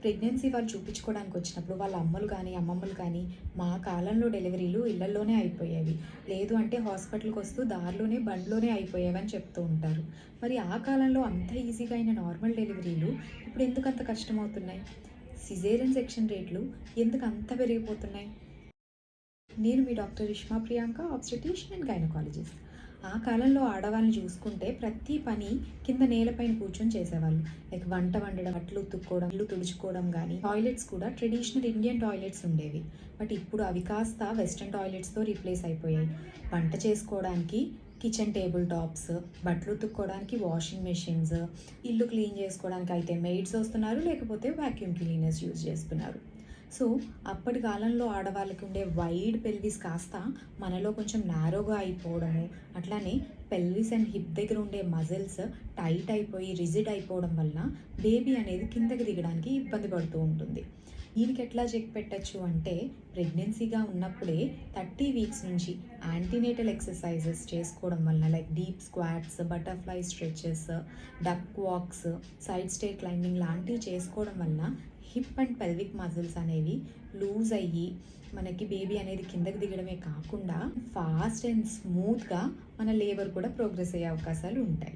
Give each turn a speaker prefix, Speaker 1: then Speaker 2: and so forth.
Speaker 1: Pregnancy వాళ్ళు చూపించుకోవడానికి వచ్చినప్పుడు వాళ్ళ అమ్మలు కానీ అమ్మమ్మలు కానీ మా కాలంలో డెలివరీలు ఇళ్లలోనే అయిపోయేవి, లేదు అంటే హాస్పిటల్కి వస్తూ దారిలోనే బండ్లోనే అయిపోయేవి అని చెప్తూ ఉంటారు. మరి ఆ కాలంలో అంత ఈజీగా అయిన నార్మల్ డెలివరీలు ఇప్పుడు ఎందుకు అంత కష్టమవుతున్నాయి? సిజేరియన్ సెక్షన్ రేట్లు ఎందుకు అంత పెరిగిపోతున్నాయి? నేను మీ doctor Rishma Priyanka, obstetrician and gynaecologist. ఆ కాలంలో ఆడవాళ్ళని చూసుకుంటే ప్రతి పని కింద నేలపైన కూర్చొని చేసేవాళ్ళు. లైక్ వంట వండడం, బట్టలు ఉతుక్కోవడం, ఇల్లు తుడుచుకోవడం, కానీ టాయిలెట్స్ కూడా ట్రెడిషనల్ ఇండియన్ టాయిలెట్స్ ఉండేవి. బట్ ఇప్పుడు అవి కాస్త వెస్ట్రన్ టాయిలెట్స్తో రీప్లేస్ అయిపోయాయి. వంట చేసుకోవడానికి కిచెన్ టేబుల్ టాప్స్, బట్టలు ఉతుక్కోవడానికి వాషింగ్ మెషిన్స్, ఇల్లు క్లీన్ చేసుకోవడానికి అయితే మెయిడ్స్ వస్తున్నారు, లేకపోతే వాక్యూమ్ క్లీనర్స్ యూజ్ చేస్తున్నారు. సో అప్పటి కాలంలో ఆడవాళ్ళకి ఉండే వైడ్ పెల్విస్ కాస్త మనలో కొంచెం నారోగా అయిపోవడము, అట్లానే పెల్విస్ అండ్ హిప్ దగ్గర ఉండే మజిల్స్ టైట్ అయిపోయి రిజిడ్ అయిపోవడం వల్ల బేబీ అనేది కిందకి దిగడానికి ఇబ్బంది పడుతూ ఉంటుంది. దీనికి ఎట్లా చెక్ పెట్టచ్చు అంటే, ప్రెగ్నెన్సీగా ఉన్నప్పుడే 30 వీక్స్ నుంచి యాంటీనేటల్ ఎక్సర్సైజెస్ చేసుకోవడం వల్ల, like deep squats, butterfly stretches, duck walks, side stair climbing లాంటివి చేసుకోవడం వల్ల హిప్ అండ్ పెల్విక్ మజిల్స్ అనేవి లూజ్ అయ్యి మనకి బేబీ అనేది కిందకి దిగడమే కాకుండా ఫాస్ట్ అండ్ స్మూత్గా మన లేబర్ కూడా ప్రోగ్రెస్ అయ్యే అవకాశాలు ఉంటాయి.